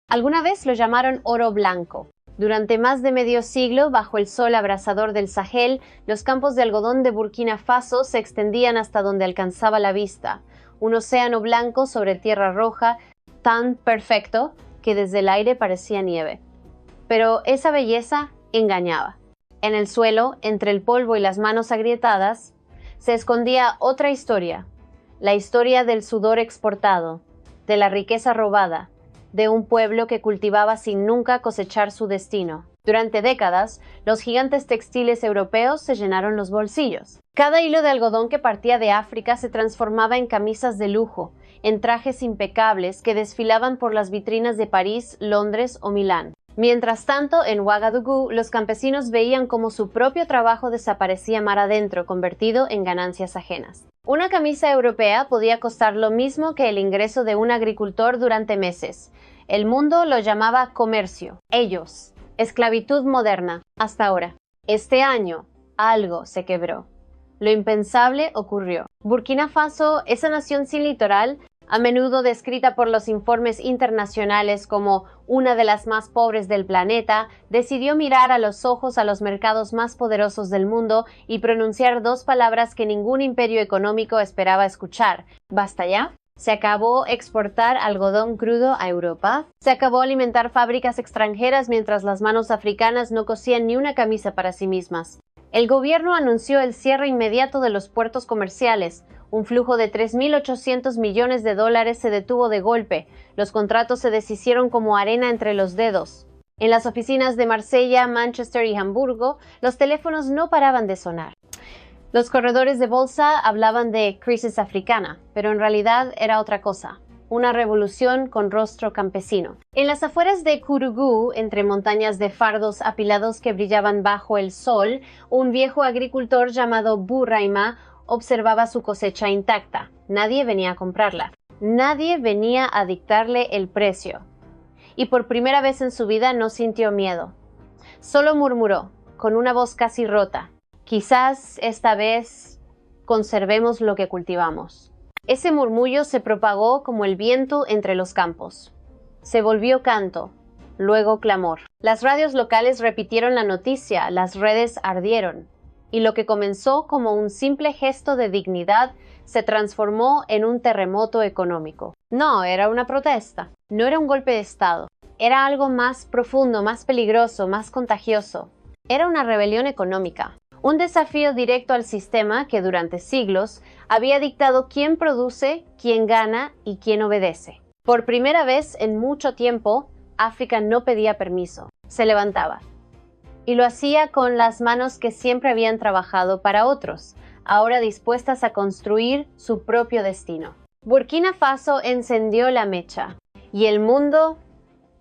Alguna vez lo llamaron oro blanco. Durante más de medio siglo, bajo el sol abrasador del Sahel, los campos de algodón de Burkina Faso se extendían hasta donde alcanzaba la vista. Un océano blanco sobre tierra roja, tan perfecto que desde el aire parecía nieve. Pero esa belleza engañaba. En el suelo, entre el polvo y las manos agrietadas, se escondía otra historia. La historia del sudor exportado, de la riqueza robada, de un pueblo que cultivaba sin nunca cosechar su destino. Durante décadas, los gigantes textiles europeos se llenaron los bolsillos. Cada hilo de algodón que partía de África se transformaba en camisas de lujo, en trajes impecables que desfilaban por las vitrinas de París, Londres o Milán. Mientras tanto, en Ouagadougou, los campesinos veían cómo su propio trabajo desaparecía mar adentro, convertido en ganancias ajenas. Una camisa europea podía costar lo mismo que el ingreso de un agricultor durante meses. El mundo lo llamaba comercio. Ellos, esclavitud moderna, hasta ahora. Este año, algo se quebró. Lo impensable ocurrió. Burkina Faso, esa nación sin litoral, a menudo descrita por los informes internacionales como una de las más pobres del planeta, decidió mirar a los ojos a los mercados más poderosos del mundo y pronunciar dos palabras que ningún imperio económico esperaba escuchar. ¿Basta ya? Se acabó exportar algodón crudo a Europa. Se acabó alimentar fábricas extranjeras mientras las manos africanas no cosían ni una camisa para sí mismas. El gobierno anunció el cierre inmediato de los puertos comerciales. Un flujo de 3.800 millones de dólares se detuvo de golpe. Los contratos se deshicieron como arena entre los dedos. En las oficinas de Marsella, Manchester y Hamburgo, los teléfonos no paraban de sonar. Los corredores de bolsa hablaban de crisis africana, pero en realidad era otra cosa. Una revolución con rostro campesino. En las afueras de Kourougou, entre montañas de fardos apilados que brillaban bajo el sol, un viejo agricultor llamado Bouraima observaba su cosecha intacta. Nadie venía a comprarla. Nadie venía a dictarle el precio. Y por primera vez en su vida no sintió miedo. Solo murmuró, con una voz casi rota: quizás esta vez conservemos lo que cultivamos. Ese murmullo se propagó como el viento entre los campos. Se volvió canto, luego clamor. Las radios locales repitieron la noticia, las redes ardieron. Y lo que comenzó como un simple gesto de dignidad se transformó en un terremoto económico. No era una protesta, no era un golpe de Estado, era algo más profundo, más peligroso, más contagioso. Era una rebelión económica, un desafío directo al sistema que durante siglos había dictado quién produce, quién gana y quién obedece. Por primera vez en mucho tiempo, África no pedía permiso, se levantaba. Y lo hacía con las manos que siempre habían trabajado para otros, ahora dispuestas a construir su propio destino. Burkina Faso encendió la mecha, y el mundo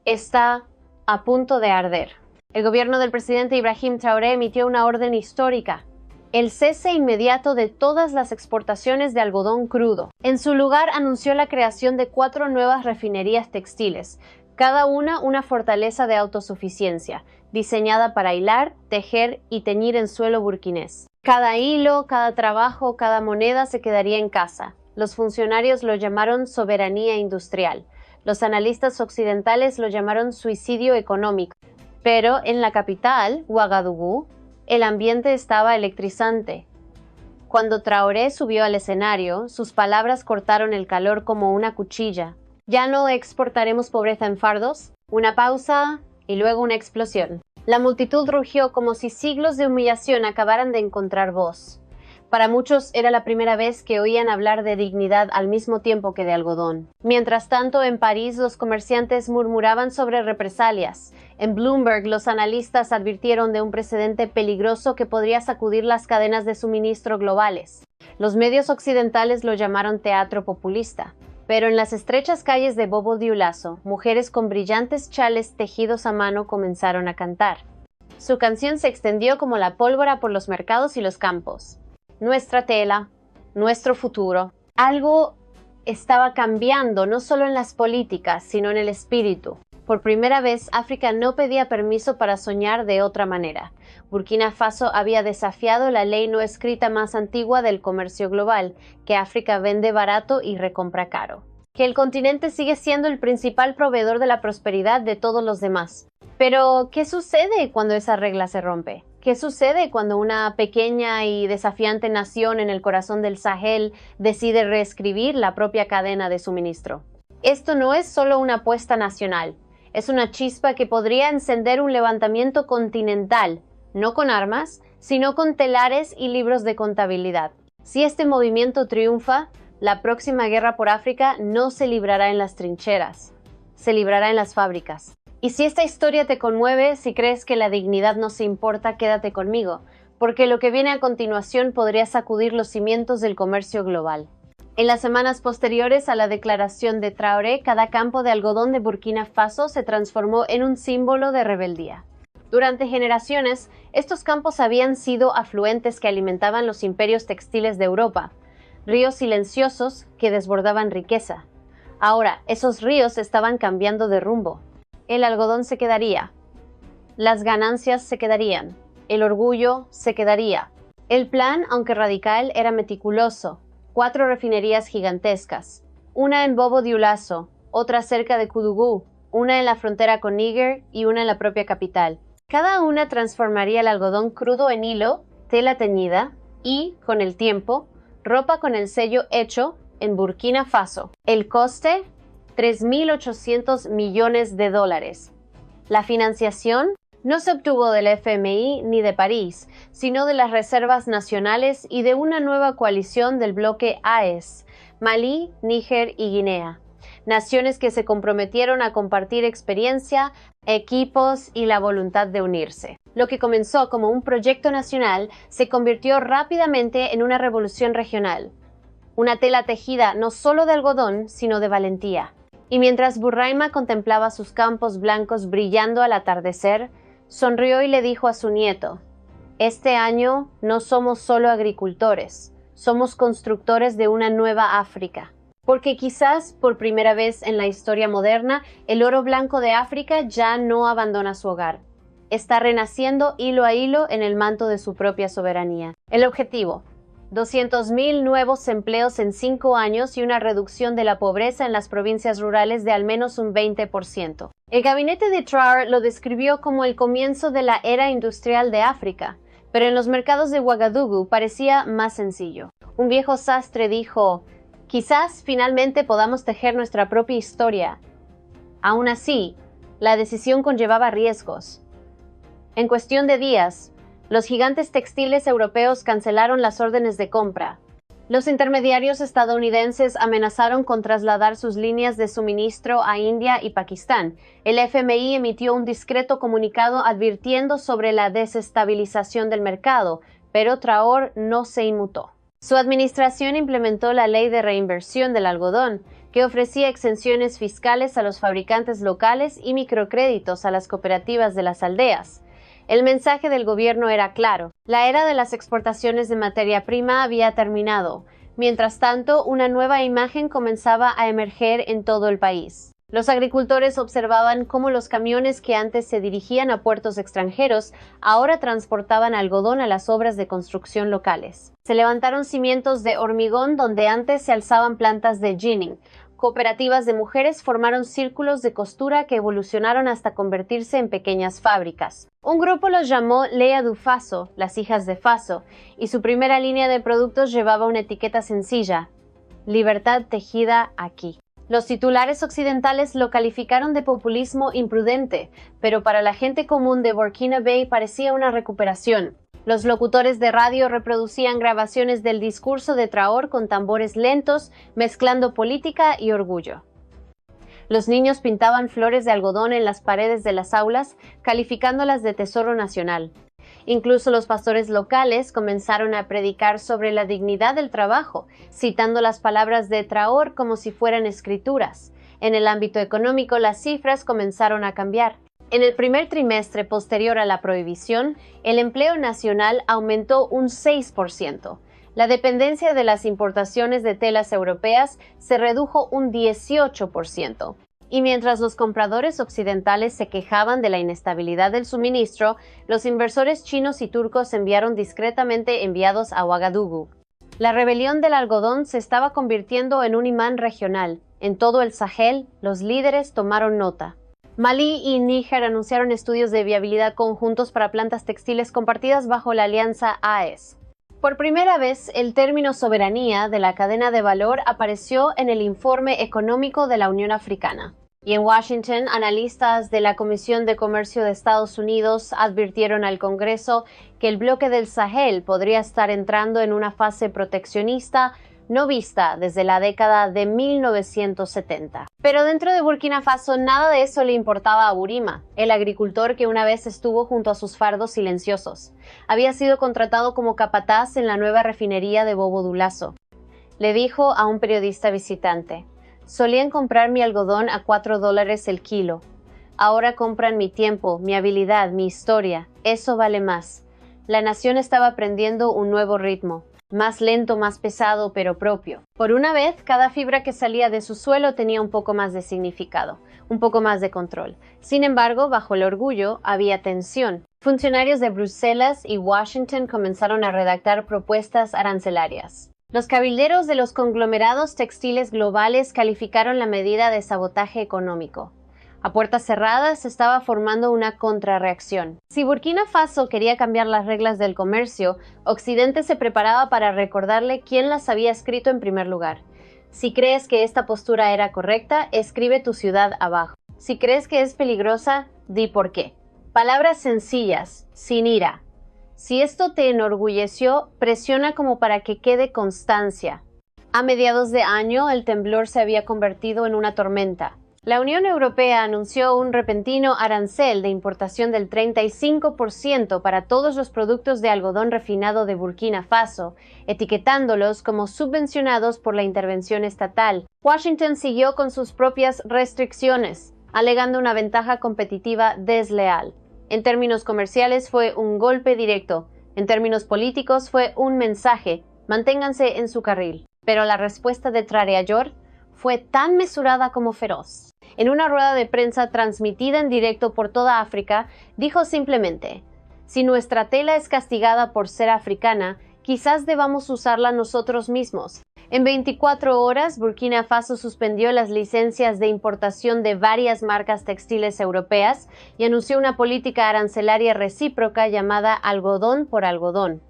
está a punto de arder. El gobierno del presidente Ibrahim Traoré emitió una orden histórica: el cese inmediato de todas las exportaciones de algodón crudo. En su lugar, anunció la creación de 4 nuevas refinerías textiles, cada una fortaleza de autosuficiencia, diseñada para hilar, tejer y teñir en suelo burkinés. Cada hilo, cada trabajo, cada moneda se quedaría en casa. Los funcionarios lo llamaron soberanía industrial. Los analistas occidentales lo llamaron suicidio económico. Pero en la capital, Ouagadougou, el ambiente estaba electrizante. Cuando Traoré subió al escenario, sus palabras cortaron el calor como una cuchilla. ¿Ya no exportaremos pobreza en fardos? Una pausa y luego una explosión. La multitud rugió como si siglos de humillación acabaran de encontrar voz. Para muchos era la primera vez que oían hablar de dignidad al mismo tiempo que de algodón. Mientras tanto, en París los comerciantes murmuraban sobre represalias. En Bloomberg los analistas advirtieron de un precedente peligroso que podría sacudir las cadenas de suministro globales. Los medios occidentales lo llamaron teatro populista. Pero en las estrechas calles de Bobo-Dioulasso, mujeres con brillantes chales tejidos a mano comenzaron a cantar. Su canción se extendió como la pólvora por los mercados y los campos. Nuestra tela, nuestro futuro. Algo estaba cambiando, no solo en las políticas, sino en el espíritu. Por primera vez, África no pedía permiso para soñar de otra manera. Burkina Faso había desafiado la ley no escrita más antigua del comercio global, que África vende barato y recompra caro. que el continente sigue siendo el principal proveedor de la prosperidad de todos los demás. Pero, ¿qué sucede cuando esa regla se rompe? ¿Qué sucede cuando una pequeña y desafiante nación en el corazón del Sahel decide reescribir la propia cadena de suministro? Esto no es solo una apuesta nacional, es una chispa que podría encender un levantamiento continental, no con armas, sino con telares y libros de contabilidad. Si este movimiento triunfa, la próxima guerra por África no se librará en las trincheras, se librará en las fábricas. Y si esta historia te conmueve, si crees que la dignidad no se importa, quédate conmigo, porque lo que viene a continuación podría sacudir los cimientos del comercio global. En las semanas posteriores a la declaración de Traoré, cada campo de algodón de Burkina Faso se transformó en un símbolo de rebeldía. Durante generaciones, estos campos habían sido afluentes que alimentaban los imperios textiles de Europa, ríos silenciosos que desbordaban riqueza. Ahora, esos ríos estaban cambiando de rumbo. El algodón se quedaría, las ganancias se quedarían, el orgullo se quedaría. El plan, aunque radical, era meticuloso. 4 refinerías gigantescas, una en Bobo Dioulasso, otra cerca de Koudougou, una en la frontera con Níger y una en la propia capital. Cada una transformaría el algodón crudo en hilo, tela teñida y, con el tiempo, ropa con el sello hecho en Burkina Faso. El coste, $3.800 millones. La financiación no se obtuvo del FMI ni de París, sino de las reservas nacionales y de una nueva coalición del bloque AES, Malí, Níger y Guinea. Naciones que se comprometieron a compartir experiencia, equipos y la voluntad de unirse. Lo que comenzó como un proyecto nacional se convirtió rápidamente en una revolución regional. Una tela tejida no solo de algodón, sino de valentía. Y mientras Bourhaima contemplaba sus campos blancos brillando al atardecer, sonrió y le dijo a su nieto: «Este año no somos solo agricultores, somos constructores de una nueva África». Porque quizás por primera vez en la historia moderna, el oro blanco de África ya no abandona su hogar. Está renaciendo hilo a hilo en el manto de su propia soberanía. El objetivo: 200.000 nuevos empleos en 5 años y una reducción de la pobreza en las provincias rurales de al menos un 20%. El gabinete de Traoré lo describió como el comienzo de la era industrial de África, pero en los mercados de Ouagadougou parecía más sencillo. Un viejo sastre dijo: «Quizás finalmente podamos tejer nuestra propia historia». Aún así, la decisión conllevaba riesgos. En cuestión de días, los gigantes textiles europeos cancelaron las órdenes de compra. Los intermediarios estadounidenses amenazaron con trasladar sus líneas de suministro a India y Pakistán. El FMI emitió un discreto comunicado advirtiendo sobre la desestabilización del mercado, pero Traoré no se inmutó. Su administración implementó la Ley de Reinversión del Algodón, que ofrecía exenciones fiscales a los fabricantes locales y microcréditos a las cooperativas de las aldeas. El mensaje del gobierno era claro: la era de las exportaciones de materia prima había terminado. Mientras tanto, una nueva imagen comenzaba a emerger en todo el país. Los agricultores observaban cómo los camiones que antes se dirigían a puertos extranjeros ahora transportaban algodón a las obras de construcción locales. Se levantaron cimientos de hormigón donde antes se alzaban plantas de ginning. Cooperativas de mujeres formaron círculos de costura que evolucionaron hasta convertirse en pequeñas fábricas. Un grupo los llamó Lea du Faso, las hijas de Faso, y su primera línea de productos llevaba una etiqueta sencilla: «Libertad tejida aquí». Los titulares occidentales lo calificaron de populismo imprudente, pero para la gente común de Burkina Faso parecía una recuperación. Los locutores de radio reproducían grabaciones del discurso de Traoré con tambores lentos, mezclando política y orgullo. Los niños pintaban flores de algodón en las paredes de las aulas, calificándolas de tesoro nacional. Incluso los pastores locales comenzaron a predicar sobre la dignidad del trabajo, citando las palabras de Traoré como si fueran escrituras. En el ámbito económico, las cifras comenzaron a cambiar. En el primer trimestre posterior a la prohibición, el empleo nacional aumentó un 6%. La dependencia de las importaciones de telas europeas se redujo un 18%. Y mientras los compradores occidentales se quejaban de la inestabilidad del suministro, los inversores chinos y turcos enviaron discretamente enviados a Ouagadougou. La rebelión del algodón se estaba convirtiendo en un imán regional. En todo el Sahel, los líderes tomaron nota. Malí y Níger anunciaron estudios de viabilidad conjuntos para plantas textiles compartidas bajo la alianza AES. Por primera vez, el término soberanía de la cadena de valor apareció en el informe económico de la Unión Africana. Y en Washington, analistas de la Comisión de Comercio de Estados Unidos advirtieron al Congreso que el bloque del Sahel podría estar entrando en una fase proteccionista no vista desde la década de 1970. Pero dentro de Burkina Faso nada de eso le importaba a Burima, el agricultor que una vez estuvo junto a sus fardos silenciosos. Había sido contratado como capataz en la nueva refinería de Bobo Dioulasso. Le dijo a un periodista visitante: «Solían comprar mi algodón a $4 el kilo. Ahora compran mi tiempo, mi habilidad, mi historia. Eso vale más». La nación estaba aprendiendo un nuevo ritmo. Más lento, más pesado, pero propio. Por una vez, cada fibra que salía de su suelo tenía un poco más de significado, un poco más de control. Sin embargo, bajo el orgullo había tensión. Funcionarios de Bruselas y Washington comenzaron a redactar propuestas arancelarias. Los cabilderos de los conglomerados textiles globales calificaron la medida de sabotaje económico. A puertas cerradas se estaba formando una contrarreacción. Si Burkina Faso quería cambiar las reglas del comercio, Occidente se preparaba para recordarle quién las había escrito en primer lugar. Si crees que esta postura era correcta, escribe tu ciudad abajo. Si crees que es peligrosa, di por qué. Palabras sencillas, sin ira. Si esto te enorgulleció, presiona como para que quede constancia. A mediados de año, el temblor se había convertido en una tormenta. La Unión Europea anunció un repentino arancel de importación del 35% para todos los productos de algodón refinado de Burkina Faso, etiquetándolos como subvencionados por la intervención estatal. Washington siguió con sus propias restricciones, alegando una ventaja competitiva desleal. En términos comerciales fue un golpe directo. En términos políticos fue un mensaje: manténganse en su carril. Pero la respuesta de Traoré fue tan mesurada como feroz. En una rueda de prensa transmitida en directo por toda África, dijo simplemente: «Si nuestra tela es castigada por ser africana, quizás debamos usarla nosotros mismos». En 24 horas, Burkina Faso suspendió las licencias de importación de varias marcas textiles europeas y anunció una política arancelaria recíproca llamada algodón por algodón.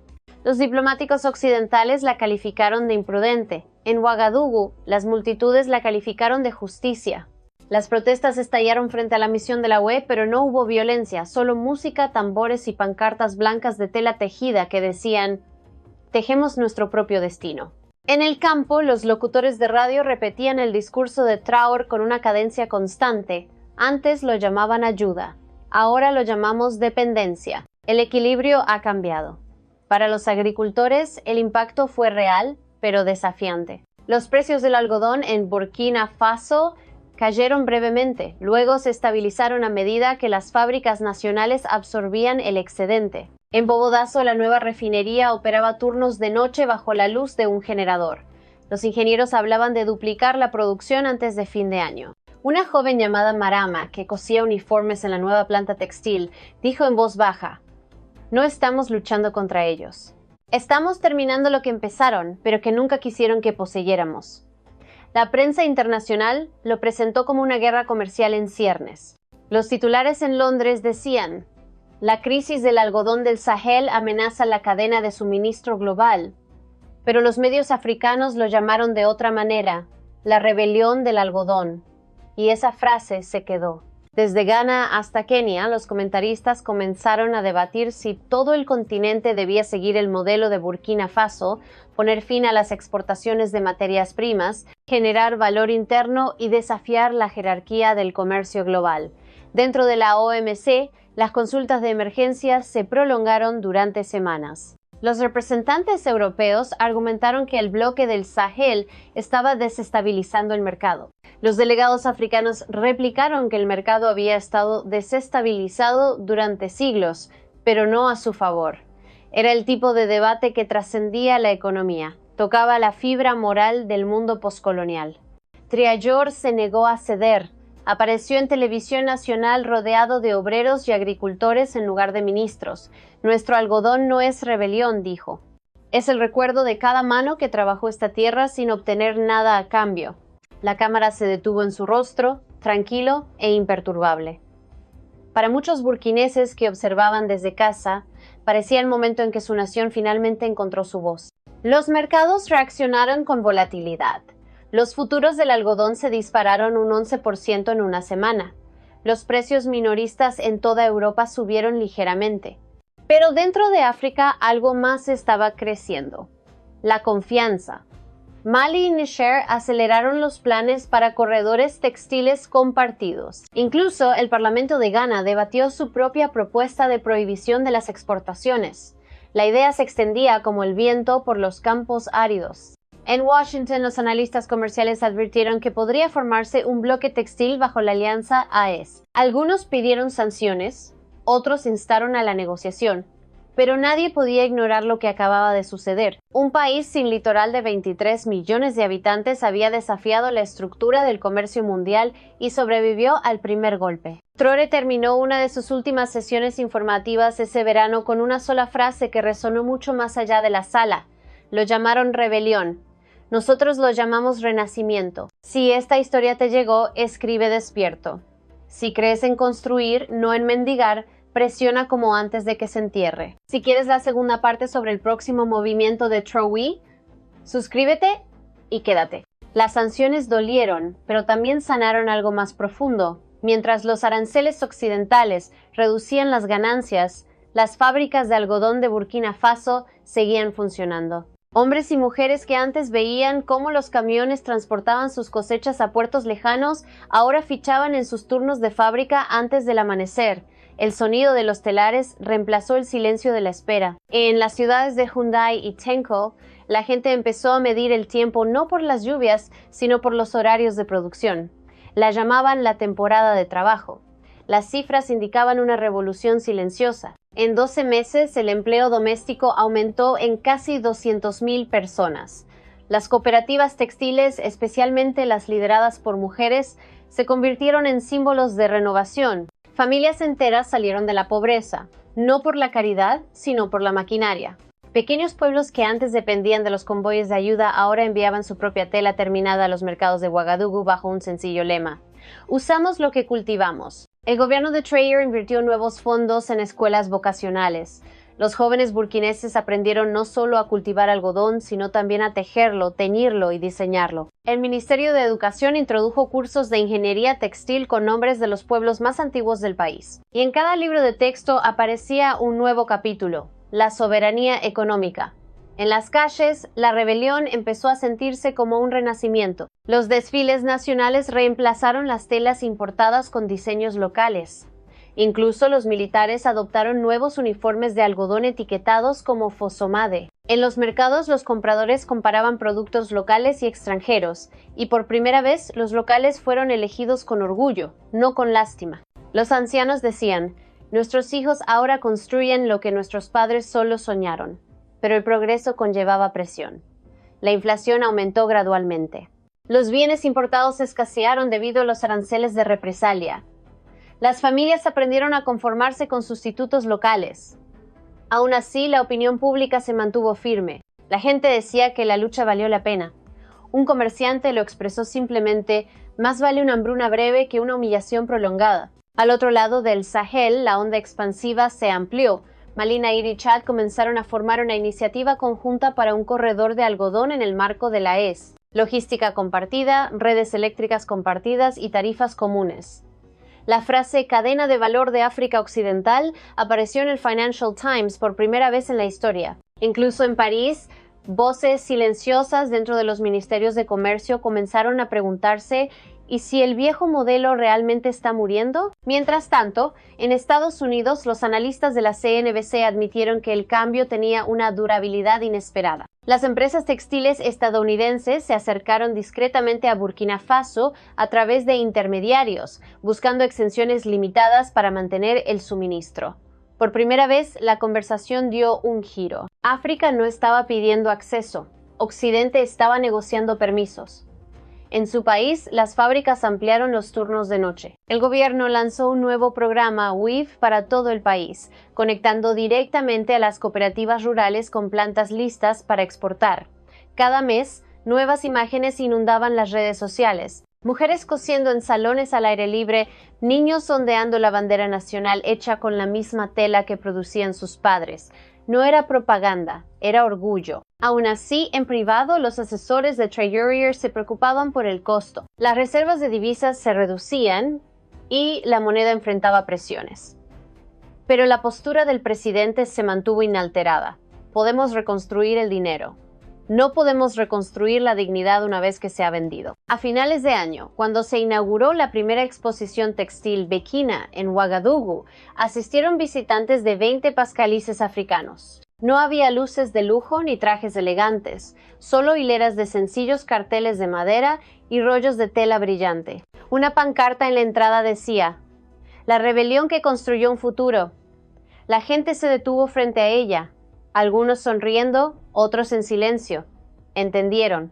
Los diplomáticos occidentales la calificaron de imprudente. En Ouagadougou, las multitudes la calificaron de justicia. Las protestas estallaron frente a la misión de la UE, pero no hubo violencia, solo música, tambores y pancartas blancas de tela tejida que decían: «Tejemos nuestro propio destino». En el campo, los locutores de radio repetían el discurso de Traoré con una cadencia constante. Antes lo llamaban ayuda, ahora lo llamamos dependencia. El equilibrio ha cambiado. Para los agricultores, el impacto fue real, pero desafiante. Los precios del algodón en Burkina Faso cayeron brevemente, luego se estabilizaron a medida que las fábricas nacionales absorbían el excedente. En Bobo Dioulasso, la nueva refinería operaba turnos de noche bajo la luz de un generador. Los ingenieros hablaban de duplicar la producción antes de fin de año. Una joven llamada Marama, que cosía uniformes en la nueva planta textil, dijo en voz baja: «No estamos luchando contra ellos. Estamos terminando lo que empezaron, pero que nunca quisieron que poseyéramos». La prensa internacional lo presentó como una guerra comercial en ciernes. Los titulares en Londres decían: «La crisis del algodón del Sahel amenaza la cadena de suministro global». Pero los medios africanos lo llamaron de otra manera: «la rebelión del algodón». Y esa frase se quedó. Desde Ghana hasta Kenia, los comentaristas comenzaron a debatir si todo el continente debía seguir el modelo de Burkina Faso, poner fin a las exportaciones de materias primas, generar valor interno y desafiar la jerarquía del comercio global. Dentro de la OMC, las consultas de emergencia se prolongaron durante semanas. Los representantes europeos argumentaron que el bloque del Sahel estaba desestabilizando el mercado. Los delegados africanos replicaron que el mercado había estado desestabilizado durante siglos, pero no a su favor. Era el tipo de debate que trascendía la economía, tocaba la fibra moral del mundo poscolonial. Traoré se negó a ceder. Apareció en televisión nacional rodeado de obreros y agricultores en lugar de ministros. «Nuestro algodón no es rebelión», dijo. «Es el recuerdo de cada mano que trabajó esta tierra sin obtener nada a cambio». La cámara se detuvo en su rostro, tranquilo e imperturbable. Para muchos burkineses que observaban desde casa, parecía el momento en que su nación finalmente encontró su voz. Los mercados reaccionaron con volatilidad. Los futuros del algodón se dispararon un 11% en una semana. Los precios minoristas en toda Europa subieron ligeramente. Pero dentro de África algo más estaba creciendo: la confianza. Mali y Níger aceleraron los planes para corredores textiles compartidos. Incluso el Parlamento de Ghana debatió su propia propuesta de prohibición de las exportaciones. La idea se extendía como el viento por los campos áridos. En Washington, los analistas comerciales advirtieron que podría formarse un bloque textil bajo la alianza AES. Algunos pidieron sanciones, otros instaron a la negociación. Pero nadie podía ignorar lo que acababa de suceder. Un país sin litoral de 23 millones de habitantes había desafiado la estructura del comercio mundial y sobrevivió al primer golpe. Traoré terminó una de sus últimas sesiones informativas ese verano con una sola frase que resonó mucho más allá de la sala. Lo llamaron rebelión. Nosotros lo llamamos renacimiento. Si esta historia te llegó, escribe despierto. Si crees en construir, no en mendigar, presiona como antes de que se entierre. Si quieres la segunda parte sobre el próximo movimiento de Traoré, suscríbete y quédate. Las sanciones dolieron, pero también sanaron algo más profundo. Mientras los aranceles occidentales reducían las ganancias, las fábricas de algodón de Burkina Faso seguían funcionando. Hombres y mujeres que antes veían cómo los camiones transportaban sus cosechas a puertos lejanos, ahora fichaban en sus turnos de fábrica antes del amanecer. El sonido de los telares reemplazó el silencio de la espera. En las ciudades de Hyundai y Tenko, la gente empezó a medir el tiempo no por las lluvias, sino por los horarios de producción. La llamaban la temporada de trabajo. Las cifras indicaban una revolución silenciosa. En 12 meses, el empleo doméstico aumentó en casi 200,000 personas. Las cooperativas textiles, especialmente las lideradas por mujeres, se convirtieron en símbolos de renovación. Familias enteras salieron de la pobreza, no por la caridad, sino por la maquinaria. Pequeños pueblos que antes dependían de los convoyes de ayuda ahora enviaban su propia tela terminada a los mercados de Ouagadougou bajo un sencillo lema: usamos lo que cultivamos. El gobierno de Traoré invirtió nuevos fondos en escuelas vocacionales. Los jóvenes burkineses aprendieron no solo a cultivar algodón, sino también a tejerlo, teñirlo y diseñarlo. El Ministerio de Educación introdujo cursos de ingeniería textil con nombres de los pueblos más antiguos del país. Y en cada libro de texto aparecía un nuevo capítulo: la soberanía económica. En las calles, la rebelión empezó a sentirse como un renacimiento. Los desfiles nacionales reemplazaron las telas importadas con diseños locales. Incluso los militares adoptaron nuevos uniformes de algodón etiquetados como Fosomade. En los mercados, los compradores comparaban productos locales y extranjeros, y por primera vez los locales fueron elegidos con orgullo, no con lástima. Los ancianos decían: nuestros hijos ahora construyen lo que nuestros padres solo soñaron. Pero el progreso conllevaba presión. La inflación aumentó gradualmente. Los bienes importados escasearon debido a los aranceles de represalia. Las familias aprendieron a conformarse con sustitutos locales. Aún así, la opinión pública se mantuvo firme. La gente decía que la lucha valió la pena. Un comerciante lo expresó simplemente: más vale una hambruna breve que una humillación prolongada. Al otro lado del Sahel, la onda expansiva se amplió. Mali, Níger y Chad comenzaron a formar una iniciativa conjunta para un corredor de algodón en el marco de la AES. Logística compartida, redes eléctricas compartidas y tarifas comunes. La frase cadena de valor de África Occidental apareció en el Financial Times por primera vez en la historia. Incluso en París, voces silenciosas dentro de los ministerios de comercio comenzaron a preguntarse: ¿y si el viejo modelo realmente está muriendo? Mientras tanto, en Estados Unidos, los analistas de la CNBC admitieron que el cambio tenía una durabilidad inesperada. Las empresas textiles estadounidenses se acercaron discretamente a Burkina Faso a través de intermediarios, buscando exenciones limitadas para mantener el suministro. Por primera vez, la conversación dio un giro. África no estaba pidiendo acceso. Occidente estaba negociando permisos. En su país, las fábricas ampliaron los turnos de noche. El gobierno lanzó un nuevo programa WIV para todo el país, conectando directamente a las cooperativas rurales con plantas listas para exportar. Cada mes, Nuevas imágenes inundaban las redes sociales. Mujeres cosiendo en salones al aire libre, niños ondeando la bandera nacional hecha con la misma tela que producían sus padres. No era propaganda, era orgullo. Aún así, en privado, los asesores de Treasury se preocupaban por el costo. Las reservas de divisas se reducían y la moneda enfrentaba presiones. Pero la postura del presidente se mantuvo inalterada. Podemos reconstruir el dinero. No podemos reconstruir la dignidad una vez que se ha vendido. A finales de año, cuando se inauguró la primera exposición textil Bequina en Ouagadougou, asistieron visitantes de 20 países africanos. No había luces de lujo ni trajes elegantes, solo hileras de sencillos carteles de madera y rollos de tela brillante. Una pancarta en la entrada decía: "La rebelión que construyó un futuro". La gente se detuvo frente a ella, algunos sonriendo, otros en silencio. Entendieron.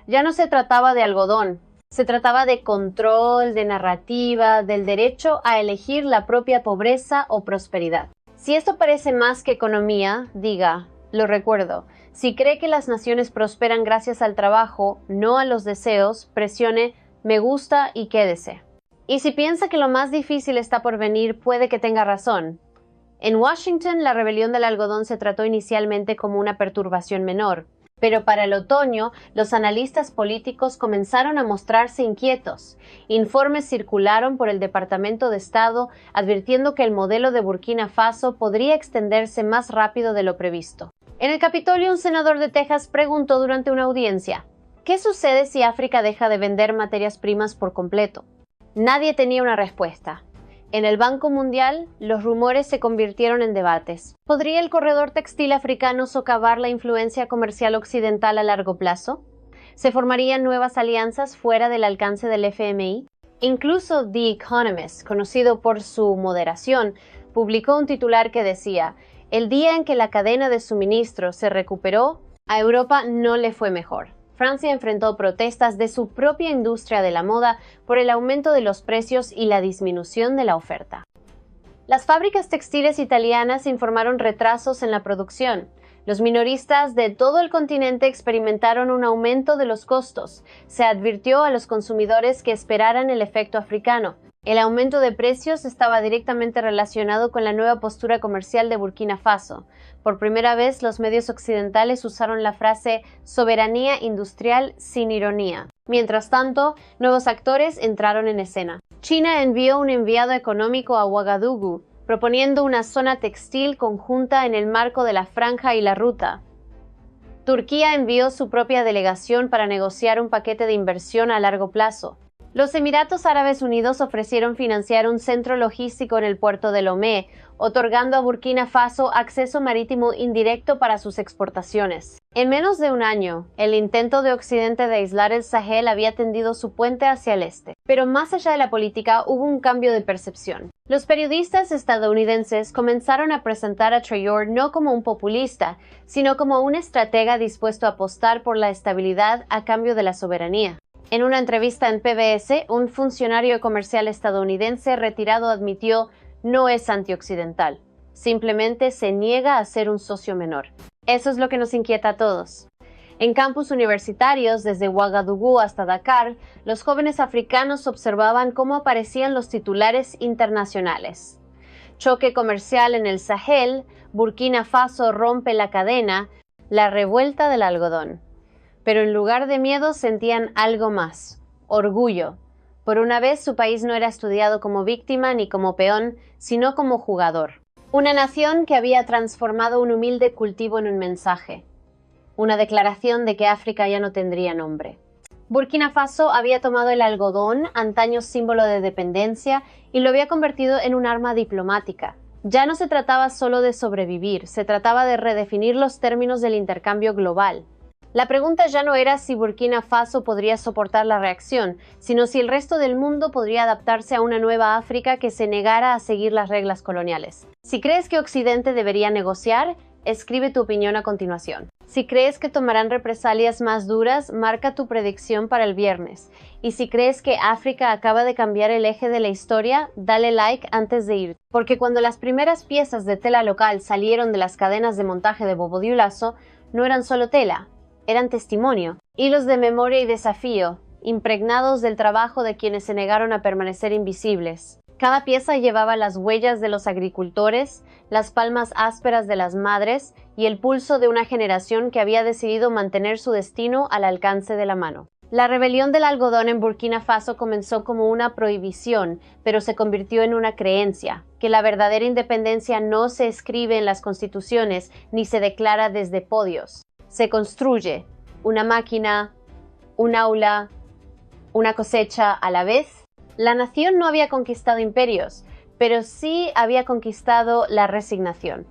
Ya no se trataba de algodón, se trataba de control, de narrativa, del derecho a elegir la propia pobreza o prosperidad. Si esto parece más que economía, diga: lo recuerdo. Si cree que las naciones prosperan gracias al trabajo, no a los deseos, presione "me gusta" y quédese. Y si piensa que lo más difícil está por venir, puede que tenga razón. En Washington, la rebelión del algodón se trató inicialmente como una perturbación menor, pero para el otoño, los analistas políticos comenzaron a mostrarse inquietos. Informes circularon por el Departamento de Estado advirtiendo que el modelo de Burkina Faso podría extenderse más rápido de lo previsto. En el Capitolio, un senador de Texas preguntó durante una audiencia: ¿qué sucede si África deja de vender materias primas por completo? Nadie tenía una respuesta. En el Banco Mundial, los rumores se convirtieron en debates. ¿Podría el corredor textil africano socavar la influencia comercial occidental a largo plazo? ¿Se formarían nuevas alianzas fuera del alcance del FMI? Incluso The Economist, conocido por su moderación, publicó un titular que decía: "El día en que la cadena de suministro se recuperó, a Europa no le fue mejor". Francia enfrentó protestas de su propia industria de la moda por el aumento de los precios y la disminución de la oferta. Las fábricas textiles italianas informaron retrasos en la producción. Los minoristas de todo el continente experimentaron un aumento de los costos. Se advirtió a los consumidores que esperaran el efecto africano. El aumento de precios estaba directamente relacionado con la nueva postura comercial de Burkina Faso. Por primera vez, los medios occidentales usaron la frase "soberanía industrial" sin ironía. Mientras tanto, nuevos actores entraron en escena. China envió un enviado económico a Ouagadougou, proponiendo una zona textil conjunta en el marco de la Franja y la Ruta. Turquía envió su propia delegación para negociar un paquete de inversión a largo plazo. Los Emiratos Árabes Unidos ofrecieron financiar un centro logístico en el puerto de Lomé, otorgando a Burkina Faso acceso marítimo indirecto para sus exportaciones. En menos de un año, el intento de Occidente de aislar el Sahel había tendido su puente hacia el este. Pero más allá de la política, hubo un cambio de percepción. Los periodistas estadounidenses comenzaron a presentar a Traoré no como un populista, sino como un estratega dispuesto a apostar por la estabilidad a cambio de la soberanía. En una entrevista en PBS, un funcionario comercial estadounidense retirado admitió: no es antioccidental, simplemente se niega a ser un socio menor. Eso es lo que nos inquieta a todos. En campus universitarios, desde Ouagadougou hasta Dakar, los jóvenes africanos observaban cómo aparecían los titulares internacionales. Choque comercial en el Sahel, Burkina Faso rompe la cadena, la revuelta del algodón. Pero en lugar de miedo sentían algo más: orgullo. Por una vez su país no era estudiado como víctima ni como peón, sino como jugador. Una nación que había transformado un humilde cultivo en un mensaje. Una declaración de que África ya no tendría nombre. Burkina Faso había tomado el algodón, antaño símbolo de dependencia, y lo había convertido en un arma diplomática. Ya no se trataba solo de sobrevivir, se trataba de redefinir los términos del intercambio global. La pregunta ya no era si Burkina Faso podría soportar la reacción, sino si el resto del mundo podría adaptarse a una nueva África que se negara a seguir las reglas coloniales. Si crees que Occidente debería negociar, escribe tu opinión a continuación. Si crees que tomarán represalias más duras, marca tu predicción para el viernes. Y si crees que África acaba de cambiar el eje de la historia, dale like antes de ir. Porque cuando las primeras piezas de tela local salieron de las cadenas de montaje de Bobo Dioulasso, no eran solo tela. eran testimonio, hilos de memoria y desafío, impregnados del trabajo de quienes se negaron a permanecer invisibles. Cada pieza llevaba las huellas de los agricultores, las palmas ásperas de las madres y el pulso de una generación que había decidido mantener su destino al alcance de la mano. La rebelión del algodón en Burkina Faso comenzó como una prohibición, pero se convirtió en una creencia, que la verdadera independencia no se escribe en las constituciones ni se declara desde podios. Se construye una máquina, un aula, una cosecha a la vez. La nación no había conquistado imperios, pero sí había conquistado la resignación.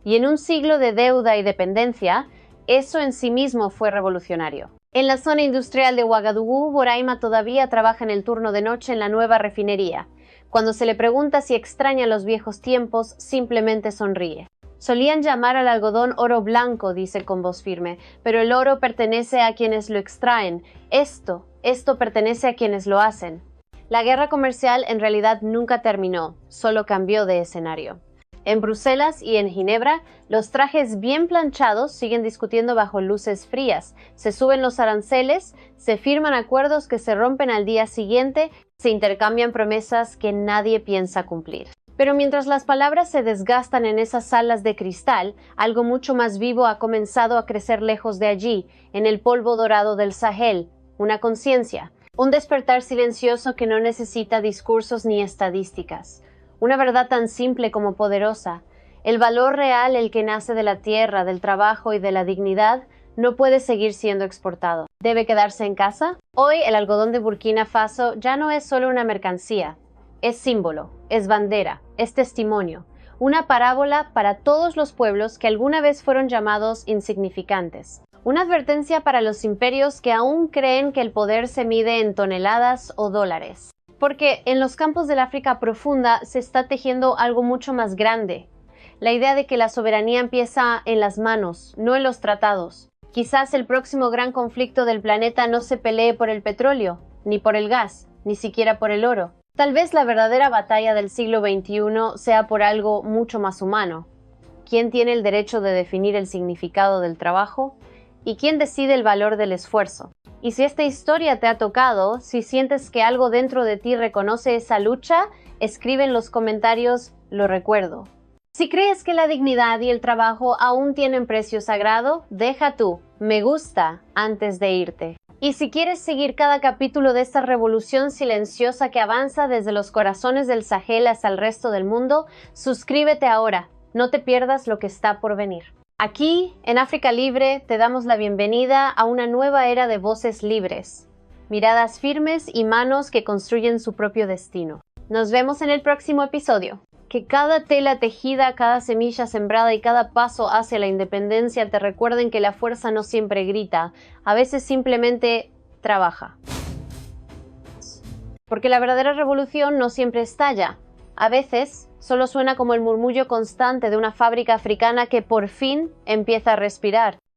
Y en un siglo de deuda y dependencia, eso en sí mismo fue revolucionario. En la zona industrial de Ouagadougou, Boraima todavía trabaja en el turno de noche en la nueva refinería. Cuando se le pregunta si extraña los viejos tiempos, simplemente sonríe. Solían llamar al algodón oro blanco, dice con voz firme, pero el oro pertenece a quienes lo extraen. Esto pertenece a quienes lo hacen. La guerra comercial en realidad nunca terminó, solo cambió de escenario. En Bruselas y en Ginebra, los trajes bien planchados siguen discutiendo bajo luces frías. Se suben los aranceles, se firman acuerdos que se rompen al día siguiente, se intercambian promesas que nadie piensa cumplir. Pero mientras las palabras se desgastan en esas salas de cristal, algo mucho más vivo ha comenzado a crecer lejos de allí, en el polvo dorado del Sahel, una conciencia, un despertar silencioso que no necesita discursos ni estadísticas. Una verdad tan simple como poderosa. El valor real, el que nace de la tierra, del trabajo y de la dignidad, no puede seguir siendo exportado. ¿Debe quedarse en casa? Hoy el algodón de Burkina Faso ya no es solo una mercancía. Es símbolo, es bandera, es testimonio. Una parábola para todos los pueblos que alguna vez fueron llamados insignificantes. Una advertencia para los imperios que aún creen que el poder se mide en toneladas o dólares. Porque en los campos del África profunda se está tejiendo algo mucho más grande. La idea de que la soberanía empieza en las manos, no en los tratados. Quizás el próximo gran conflicto del planeta no se pelee por el petróleo, ni por el gas, ni siquiera por el oro. Tal vez la verdadera batalla del siglo XXI sea por algo mucho más humano. ¿Quién tiene el derecho de definir el significado del trabajo? ¿Y quién decide el valor del esfuerzo? Y si esta historia te ha tocado, si sientes que algo dentro de ti reconoce esa lucha, escribe en los comentarios "lo recuerdo". Si crees que la dignidad y el trabajo aún tienen precio sagrado, deja tu "me gusta" antes de irte. Y si quieres seguir cada capítulo de esta revolución silenciosa que avanza desde los corazones del Sahel hasta el resto del mundo, suscríbete ahora. No te pierdas lo que está por venir. Aquí, en África Libre, te damos la bienvenida a una nueva era de voces libres, miradas firmes y manos que construyen su propio destino. Nos vemos en el próximo episodio. Que cada tela tejida, cada semilla sembrada y cada paso hacia la independencia te recuerden que la fuerza no siempre grita, a veces simplemente trabaja. Porque la verdadera revolución no siempre estalla. A veces solo suena como el murmullo constante de una fábrica africana que por fin empieza a respirar.